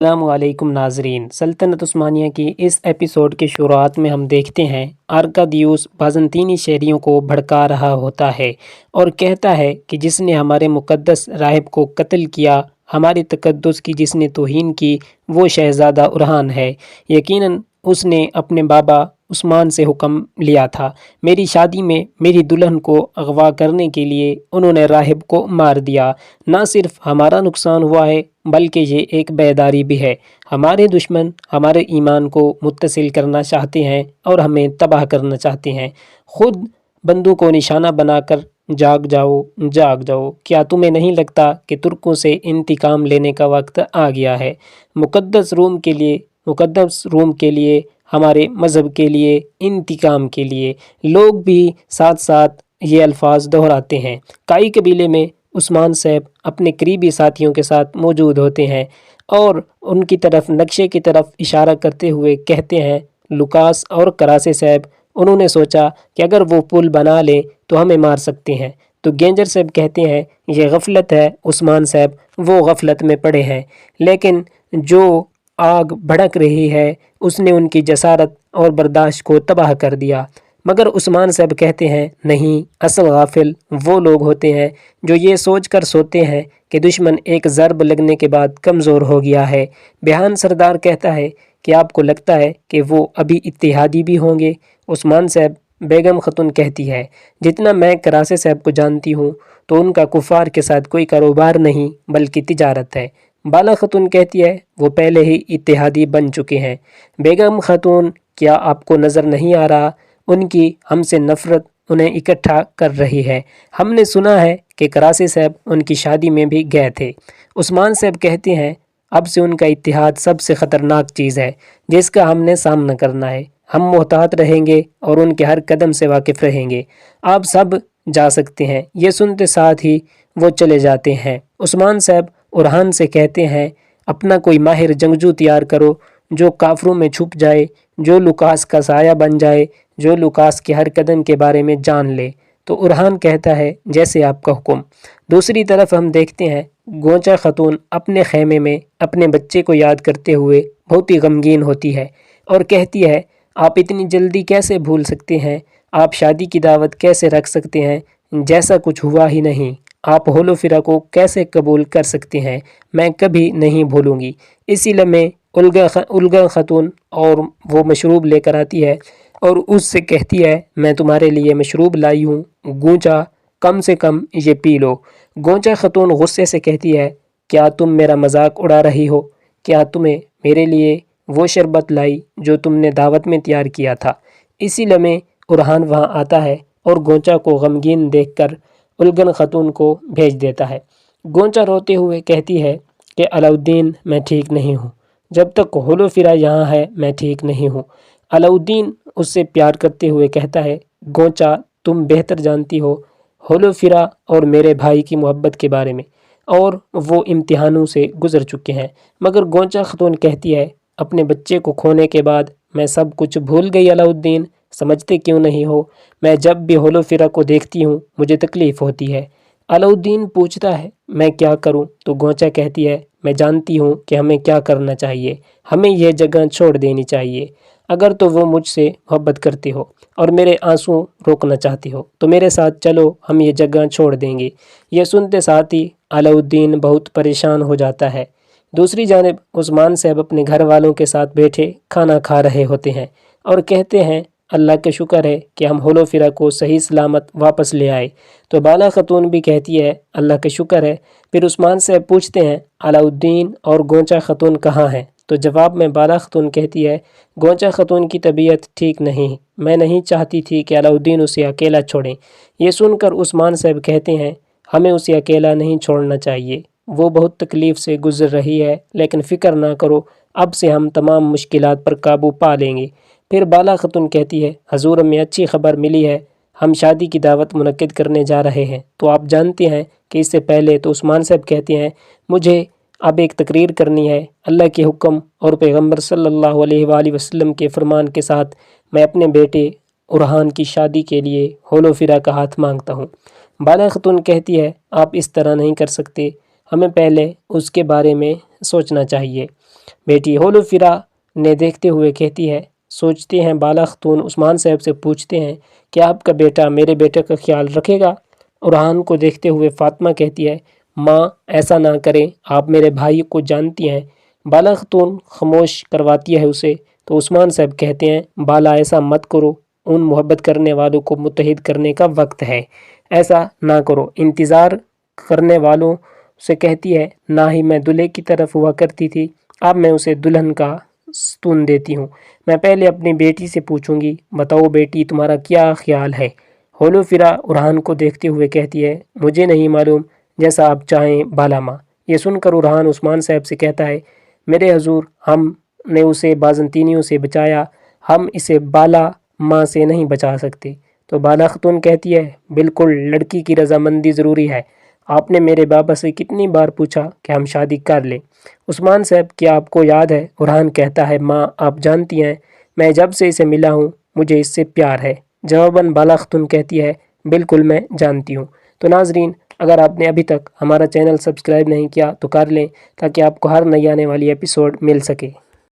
السلام علیکم ناظرین، سلطنت عثمانیہ کی اس ایپیسوڈ کے شروعات میں ہم دیکھتے ہیں آرکادیوس بازنطینی شہریوں کو بھڑکا رہا ہوتا ہے اور کہتا ہے کہ جس نے ہمارے مقدس راہب کو قتل کیا، ہماری تقدس کی جس نے توہین کی، وہ شہزادہ اورحان ہے۔ یقیناً اس نے اپنے بابا عثمان سے حکم لیا تھا۔ میری شادی میں میری دلہن کو اغوا کرنے کے لیے انہوں نے راہب کو مار دیا۔ نہ صرف ہمارا نقصان ہوا ہے بلکہ یہ ایک بیداری بھی ہے۔ ہمارے دشمن ہمارے ایمان کو متصل کرنا چاہتے ہیں اور ہمیں تباہ کرنا چاہتے ہیں۔ خود بندوق کو نشانہ بنا کر جاگ جاؤ، جاگ جاؤ۔ کیا تمہیں نہیں لگتا کہ ترکوں سے انتقام لینے کا وقت آ گیا ہے؟ مقدس روم کے لیے، ہمارے مذہب کے لیے، انتقام کے لیے۔ لوگ بھی ساتھ ساتھ یہ الفاظ دہراتے ہیں۔ کائی قبیلے میں عثمان صاحب اپنے قریبی ساتھیوں کے ساتھ موجود ہوتے ہیں اور ان کی طرف نقشے کی طرف اشارہ کرتے ہوئے کہتے ہیں، لوکاس اور کراسے صاحب انہوں نے سوچا کہ اگر وہ پل بنا لیں تو ہمیں مار سکتے ہیں۔ تو گینجر صاحب کہتے ہیں یہ غفلت ہے، عثمان صاحب وہ غفلت میں پڑے ہیں، لیکن جو آگ بھڑک رہی ہے اس نے ان کی جسارت اور برداشت کو تباہ کر دیا۔ مگر عثمان صاحب کہتے ہیں نہیں، اصل غافل وہ لوگ ہوتے ہیں جو یہ سوچ کر سوتے ہیں کہ دشمن ایک ضرب لگنے کے بعد کمزور ہو گیا ہے۔ بیہان سردار کہتا ہے کہ آپ کو لگتا ہے کہ وہ ابھی اتحادی بھی ہوں گے؟ عثمان صاحب بیگم خاتون کہتی ہے جتنا میں کراسے صاحب کو جانتی ہوں تو ان کا کفار کے ساتھ کوئی کاروبار نہیں بلکہ تجارت ہے۔ بالا خاتون کہتی ہے وہ پہلے ہی اتحادی بن چکے ہیں۔ بیگم خاتون کیا آپ کو نظر نہیں آ رہا ان کی ہم سے نفرت انہیں اکٹھا کر رہی ہے؟ ہم نے سنا ہے کہ کراسے صاحب ان کی شادی میں بھی گئے تھے۔ عثمان صاحب کہتے ہیں اب سے ان کا اتحاد سب سے خطرناک چیز ہے جس کا ہم نے سامنا کرنا ہے۔ ہم محتاط رہیں گے اور ان کے ہر قدم سے واقف رہیں گے۔ آپ سب جا سکتے ہیں۔ یہ سنتے ساتھ ہی وہ چلے جاتے ہیں۔ عثمان صاحب اورحان سے کہتے ہیں اپنا کوئی ماہر جنگجو تیار کرو جو کافروں میں چھپ جائے، جو لوکاس کا سایہ بن جائے، جو لوکاس کے ہر قدم کے بارے میں جان لے۔ تو اورحان کہتا ہے جیسے آپ کا حکم۔ دوسری طرف ہم دیکھتے ہیں گونچا خاتون اپنے خیمے میں اپنے بچے کو یاد کرتے ہوئے بہت ہی غمگین ہوتی ہے اور کہتی ہے آپ اتنی جلدی کیسے بھول سکتے ہیں؟ آپ شادی کی دعوت کیسے رکھ سکتے ہیں جیسا کچھ ہوا ہی نہیں؟ آپ ہولوفیرا کو کیسے قبول کر سکتے ہیں؟ میں کبھی نہیں بھولوں گی۔ اسی لمحے اولگا خاتون اور وہ مشروب لے کر آتی ہے اور اس سے کہتی ہے میں تمہارے لیے مشروب لائی ہوں، گونچا کم سے کم یہ پی لو۔ گونچا خاتون غصے سے کہتی ہے کیا تم میرا مذاق اڑا رہی ہو؟ کیا تمہیں میرے لیے وہ شربت لائی جو تم نے دعوت میں تیار کیا تھا؟ اسی لمحے اورحان وہاں آتا ہے اور گونچا کو غمگین دیکھ کر اولگن خاتون کو بھیج دیتا ہے۔ گونچا روتے ہوئے کہتی ہے کہ علاؤالدین میں ٹھیک نہیں ہوں، جب تک ہولوفیرا یہاں ہے میں ٹھیک نہیں ہوں۔ علاؤالدین اس سے پیار کرتے ہوئے کہتا ہے گونچا تم بہتر جانتی ہو ہولوفیرا اور میرے بھائی کی محبت کے بارے میں، اور وہ امتحانوں سے گزر چکے ہیں۔ مگر گونچا خاتون کہتی ہے اپنے بچے کو کھونے کے بعد میں سب کچھ بھول گئی علاؤالدین، سمجھتے کیوں نہیں ہو؟ میں جب بھی ہولوفیرا کو دیکھتی ہوں مجھے تکلیف ہوتی ہے۔ علاؤالدین پوچھتا ہے میں کیا کروں؟ تو گونچا کہتی ہے میں جانتی ہوں کہ ہمیں کیا کرنا چاہیے، ہمیں یہ جگہ چھوڑ دینی چاہیے۔ اگر تو وہ مجھ سے محبت کرتے ہو اور میرے آنسوں روکنا چاہتے ہو تو میرے ساتھ چلو، ہم یہ جگہ چھوڑ دیں گے۔ یہ سنتے ساتھ ہی علاؤالدین بہت پریشان ہو جاتا ہے۔ دوسری جانب عثمان صاحب اپنے گھر والوں کے ساتھ بیٹھے کھانا کھا رہے ہوتے ہیں اور کہتے ہیں اللہ کا شکر ہے کہ ہم ہولوفیرا کو صحیح سلامت واپس لے آئے۔ تو بالا خاتون بھی کہتی ہے اللہ کا شکر ہے۔ پھر عثمان صاحب پوچھتے ہیں علاؤالدین اور گونچا خاتون کہاں ہیں؟ تو جواب میں بالا خاتون کہتی ہے گونچا خاتون کی طبیعت ٹھیک نہیں، میں نہیں چاہتی تھی کہ علاؤالدین اسے اکیلا چھوڑیں۔ یہ سن کر عثمان صاحب کہتے ہیں ہمیں اسے اکیلا نہیں چھوڑنا چاہیے، وہ بہت تکلیف سے گزر رہی ہے، لیکن فکر نہ کرو، اب سے ہم تمام مشکلات پر قابو پا لیں گے۔ پھر بالا خاتون کہتی ہے حضور ہمیں اچھی خبر ملی ہے، ہم شادی کی دعوت منعقد کرنے جا رہے ہیں۔ تو آپ جانتے ہیں کہ اس سے پہلے تو عثمان صاحب کہتے ہیں مجھے اب ایک تقریر کرنی ہے، اللہ کے حکم اور پیغمبر صلی اللہ علیہ وآلہ وسلم کے فرمان کے ساتھ میں اپنے بیٹے اورحان کی شادی کے لیے ہولوفیرا کا ہاتھ مانگتا ہوں۔ بالا خاتون کہتی ہے آپ اس طرح نہیں کر سکتے، ہمیں پہلے اس کے بارے میں سوچنا چاہیے۔ بیٹی ہولوفرا نے دیکھتے ہوئے کہتی ہے، سوچتے ہیں بالا خاتون عثمان صاحب سے پوچھتے ہیں کہ آپ کا بیٹا میرے بیٹے کا خیال رکھے گا؟ ارحان کو دیکھتے ہوئے فاطمہ کہتی ہے، ماں ایسا نہ کریں، آپ میرے بھائی کو جانتی ہیں۔ بالا خاتون خاموش کرواتی ہے اسے، تو عثمان صاحب کہتے ہیں، بالا ایسا مت کرو، ان محبت کرنے والوں کو متحد کرنے کا وقت ہے، ایسا نہ کرو۔ انتظار کرنے والوں سے کہتی ہے، نہ ہی میں دلہے کی طرف ہوا کرتی تھی، اب میں اسے دلہن کا ستون دیتی ہوں۔ میں پہلے اپنی بیٹی سے پوچھوں گی، بتاؤ بیٹی تمہارا کیا خیال ہے؟ ہولوفرا ارحان کو دیکھتے ہوئے کہتی ہے، مجھے نہیں معلوم، جیسا آپ چاہیں بالا ماں۔ یہ سن کر ارحان عثمان صاحب سے کہتا ہے، میرے حضور، ہم نے اسے بازنطینیوں سے بچایا، ہم اسے بالا ماں سے نہیں بچا سکتے۔ تو بالا خاتون کہتی ہے، بالکل، لڑکی کی رضامندی ضروری ہے، آپ نے میرے بابا سے کتنی بار پوچھا کہ ہم شادی کر لیں؟ عثمان صاحب، کیا آپ کو یاد ہے؟ ارحان کہتا ہے، ماں آپ جانتی ہیں میں جب سے اسے ملا ہوں مجھے اس سے پیار ہے۔ جواباً بالا خاتون کہتی ہے، بالکل میں جانتی ہوں۔ تو ناظرین، اگر آپ نے ابھی تک ہمارا چینل سبسکرائب نہیں کیا تو کر لیں، تاکہ آپ کو ہر نئی آنے والی ایپیسوڈ مل سکے۔